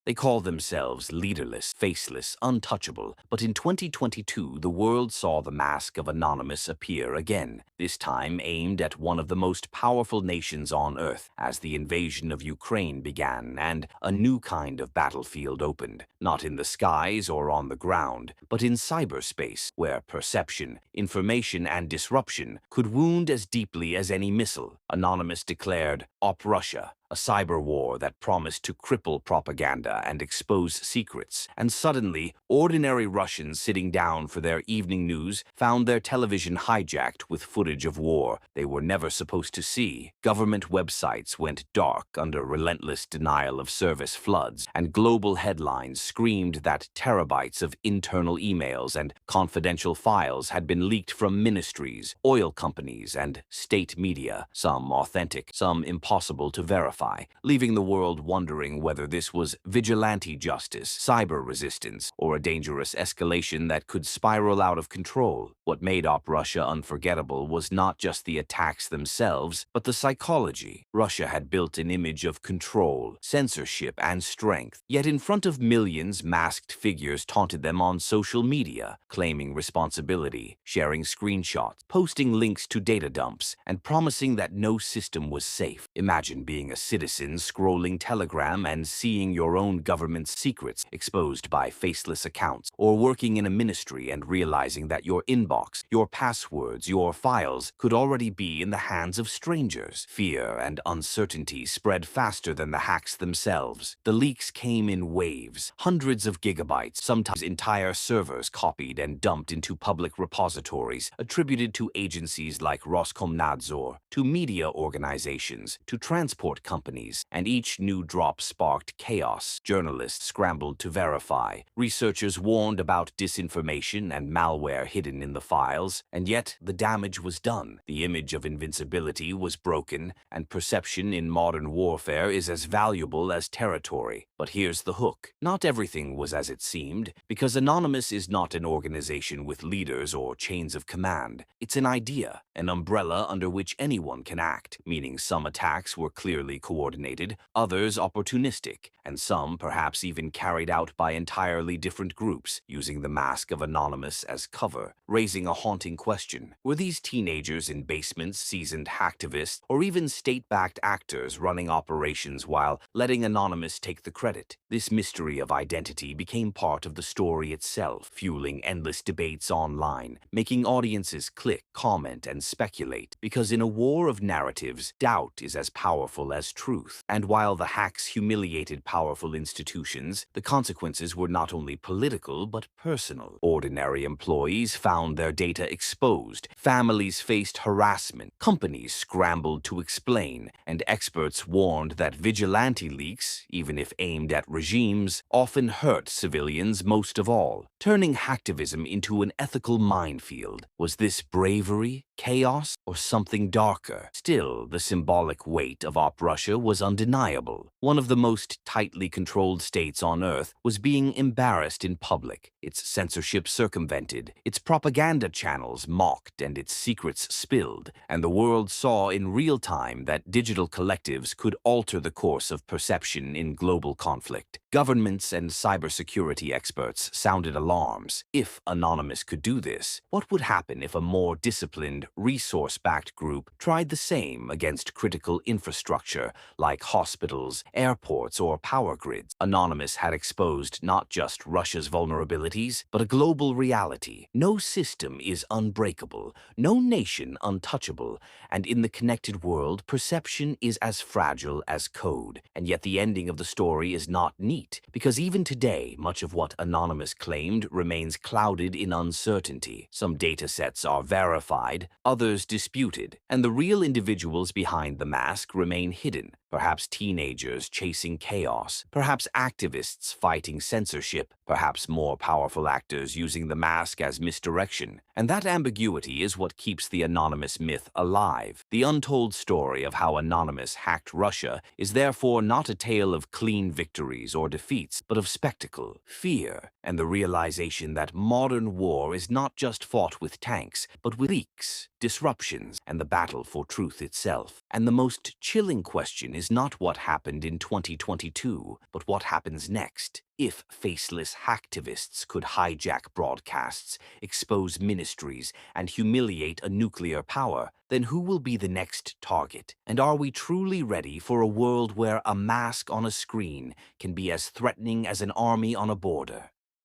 They call themselves leaderless, faceless, untouchable, but in 2022 the world saw the mask of Anonymous appear again, this time aimed at one of the most powerful nations on Earth as the invasion of Ukraine began and a new kind of battlefield opened, not in the skies or on the ground, but in cyberspace, where perception, information, and disruption could wound as deeply as any missile. Anonymous declared Op Russia, a cyber war that promised to cripple propaganda and expose secrets. And suddenly, ordinary Russians sitting down for their evening news found their television hijacked with footage of war they were never supposed to see. Government websites went dark under relentless denial of service floods, and global headlines screamed that terabytes of internal emails and confidential files had been leaked from ministries, oil companies, and state media, some authentic, some impossible to verify, leaving the world wondering whether this was vigilante justice, cyber resistance, or a dangerous escalation that could spiral out of control. What made Op Russia unforgettable was not just the attacks themselves, but the psychology. Russia had built an image of control, censorship, and strength, yet in front of millions, masked figures taunted them on social media, claiming responsibility, sharing screenshots, posting links to data dumps, and promising that no system was safe. Imagine being a citizen scrolling Telegram and seeing your own government's secrets exposed by faceless accounts, or working in a ministry and realizing that your inbox, your passwords, your files could already be in the hands of strangers. Fear and uncertainty spread faster than the hacks themselves. The leaks came in waves, hundreds of gigabytes, sometimes entire servers copied and dumped into public repositories attributed to agencies like Roskomnadzor, to media organizations, to transport companies, and each new drop sparked chaos. Journalists scrambled to verify. Researchers warned about disinformation and malware hidden in the files, and yet the damage was done. The image of invincibility was broken, and perception in modern warfare is as valuable as territory. But here's the hook. Not everything was as it seemed, because Anonymous is not an organization with leaders or chains of command. It's an idea, an umbrella under which anyone can act, meaning some attacks were clearly coordinated, others opportunistic, and some perhaps even carried out by entirely different groups, using the mask of Anonymous as cover, raising a haunting question. Were these teenagers in basements, seasoned hacktivists, or even state-backed actors running operations while letting Anonymous take the credit? This mystery of identity became part of the story itself, fueling endless debates online, making audiences click, comment, and speculate, because in a war of narratives, doubt is as powerful as truth. And while the hacks humiliated powerful institutions, the consequences were not only political but personal. Ordinary employees found their data exposed, families faced harassment, companies scrambled to explain, and experts warned that vigilante leaks, even if aimed at regimes, often hurt civilians most of all, turning hacktivism into an ethical minefield. Was this bravery, chaos, or something darker? Still, the symbolic weight of Op Russia was undeniable. One of the most tightly controlled states on Earth was being embarrassed in public, its censorship circumvented, its propaganda channels mocked, and its secrets spilled, and the world saw in real time that digital collectives could alter the course of perception in global conflict. Governments and cybersecurity experts sounded alarms. If Anonymous could do this, what would happen if a more disciplined, resource-backed group tried the same against critical infrastructure like hospitals, airports, or power grids? Anonymous had exposed not just Russia's vulnerabilities, but a global reality. No system is unbreakable, no nation untouchable, and in the connected world, perception is as fragile as code. And yet the ending of the story is not neat, because even today, much of what Anonymous claimed remains clouded in uncertainty. Some datasets are verified, others disputed, and the real individuals behind the mask remain hidden. Perhaps teenagers chasing chaos, perhaps activists fighting censorship, perhaps more powerful actors using the mask as misdirection. And that ambiguity is what keeps the Anonymous myth alive. The untold story of how Anonymous hacked Russia is therefore not a tale of clean victories or defeats, but of spectacle, fear, and the realization that modern war is not just fought with tanks, but with leaks, disruptions, and the battle for truth itself. And the most chilling question is not what happened in 2022, but what happens next. If faceless hacktivists could hijack broadcasts, expose ministries, and humiliate a nuclear power, then who will be the next target? And are we truly ready for a world where a mask on a screen can be as threatening as an army on a border?